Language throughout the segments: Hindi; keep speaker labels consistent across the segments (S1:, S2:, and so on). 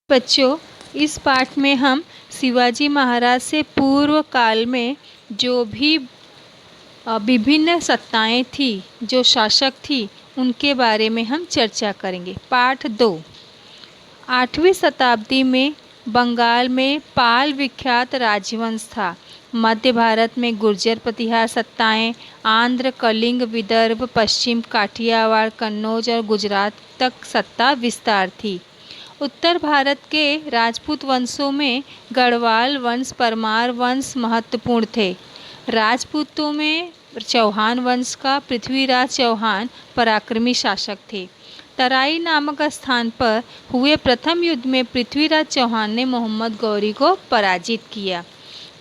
S1: बच्चों, इस पाठ में हम शिवाजी महाराज से पूर्व काल में जो भी विभिन्न सत्ताएं थी, जो शासक थी, उनके बारे में हम चर्चा करेंगे। पाठ 2। 8वीं शताब्दी में बंगाल में पाल विख्यात राजवंश था। मध्य भारत में गुर्जर प्रतिहार सत्ताएं, आंध्र, कलिंग, विदर्भ, पश्चिम काठियावाड़, कन्नौज और गुजरात तक सत्ता विस्तार थी। उत्तर भारत के राजपूत वंशों में गढ़वाल वंश, परमार वंश महत्वपूर्ण थे। राजपूतों में चौहान वंश का पृथ्वीराज चौहान पराक्रमी शासक थे। तराई नामक स्थान पर हुए प्रथम युद्ध में पृथ्वीराज चौहान ने मोहम्मद गौरी को पराजित किया,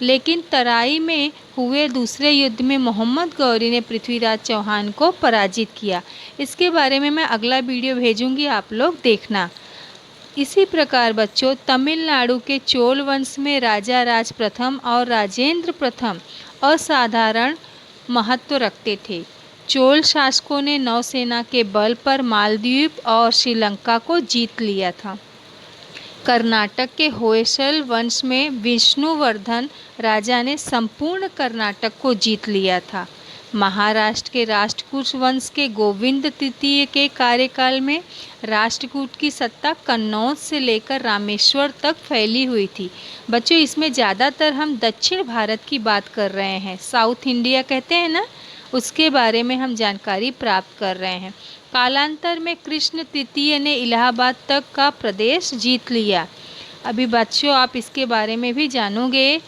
S1: लेकिन तराई में हुए दूसरे युद्ध में मोहम्मद गौरी ने पृथ्वीराज चौहान को पराजित किया। इसके बारे में मैं अगला वीडियो भेजूंगी, आप लोग देखना। इसी प्रकार बच्चों, तमिलनाडु के चोल वंश में राजा राज प्रथम और राजेंद्र प्रथम असाधारण महत्व रखते थे। चोल शासकों ने नौसेना के बल पर मालदीव और श्रीलंका को जीत लिया था। कर्नाटक के होयसल वंश में विष्णुवर्धन राजा ने संपूर्ण कर्नाटक को जीत लिया था। महाराष्ट्र के राष्ट्रकूट वंश के गोविंद तृतीय के कार्यकाल में राष्ट्रकूट की सत्ता कन्नौज से लेकर रामेश्वर तक फैली हुई थी। बच्चों, इसमें ज़्यादातर हम दक्षिण भारत की बात कर रहे हैं, साउथ इंडिया कहते हैं ना, उसके बारे में हम जानकारी प्राप्त कर रहे हैं। कालांतर में कृष्ण तृतीय ने इलाहाबाद तक का प्रदेश जीत लिया। अभी बच्चों, आप इसके बारे में भी जानोगे।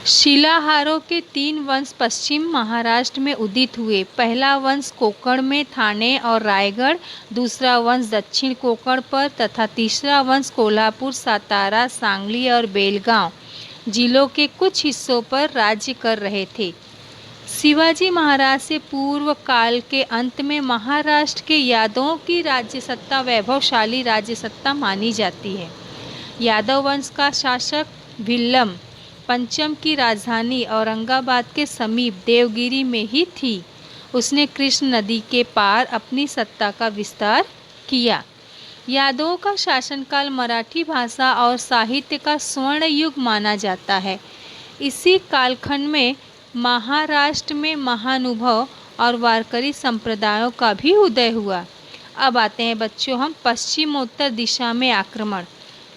S1: शिलाहारों के 3 वंश पश्चिम महाराष्ट्र में उदित हुए। पहला वंश कोंकण में ठाणे और रायगढ़, दूसरा वंश दक्षिण कोंकण पर तथा तीसरा वंश कोल्हापुर, सातारा, सांगली और बेलगांव जिलों के कुछ हिस्सों पर राज्य कर रहे थे। शिवाजी महाराज से पूर्व काल के अंत में महाराष्ट्र के यादवों की राज्य सत्ता वैभवशाली राज्य सत्ता मानी जाती है। यादव वंश का शासक भिल्लम पंचम की राजधानी औरंगाबाद के समीप देवगिरी में ही थी। उसने कृष्ण नदी के पार अपनी सत्ता का विस्तार किया। यादवों का शासनकाल मराठी भाषा और साहित्य का स्वर्ण युग माना जाता है। इसी कालखंड में महाराष्ट्र में महानुभव और वारकरी संप्रदायों का भी उदय हुआ। अब आते हैं बच्चों हम पश्चिमोत्तर दिशा में आक्रमण।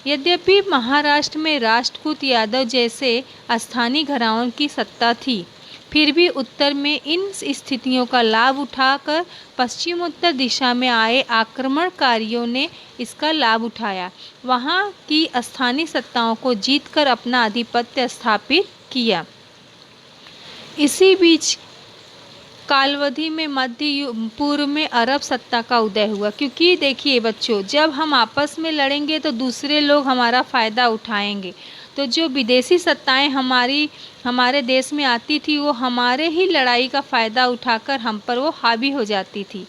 S1: यद्यपि महाराष्ट्र में राष्ट्रकूट यादव जैसे स्थानीय घरानों की सत्ता थी, फिर भी उत्तर में इन स्थितियों का लाभ उठाकर पश्चिमोत्तर दिशा में आए आक्रमणकारियों ने इसका लाभ उठाया। वहां की स्थानीय सत्ताओं को जीतकर अपना आधिपत्य स्थापित किया। इसी बीच कालावधि में मध्य पूर्व में अरब सत्ता का उदय हुआ। क्योंकि देखिए बच्चों, जब हम आपस में लड़ेंगे तो दूसरे लोग हमारा फ़ायदा उठाएंगे। तो जो विदेशी सत्ताएं हमारे देश में आती थी, वो हमारे ही लड़ाई का फ़ायदा उठाकर हम पर वो हावी हो जाती थी।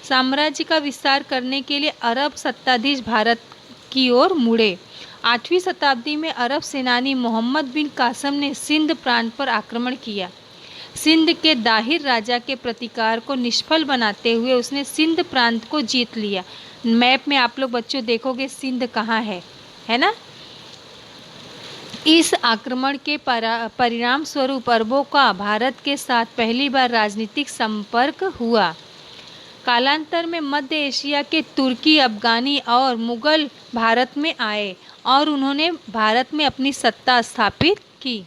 S1: साम्राज्य का विस्तार करने के लिए अरब सत्ताधीश भारत की ओर मुड़े। 8वीं शताब्दी में अरब सेनानी मोहम्मद बिन कासम ने सिंध प्रांत पर आक्रमण किया। सिंध के दाहिर राजा के प्रतिकार को निष्फल बनाते हुए उसने सिंध प्रांत को जीत लिया। मैप में आप लोग बच्चों देखोगे सिंध कहाँ है ना। इस आक्रमण के परिणाम स्वरूप अरबों का भारत के साथ पहली बार राजनीतिक संपर्क हुआ। कालांतर में मध्य एशिया के तुर्की, अफगानी और मुगल भारत में आए और उन्होंने भारत में अपनी सत्ता स्थापित की।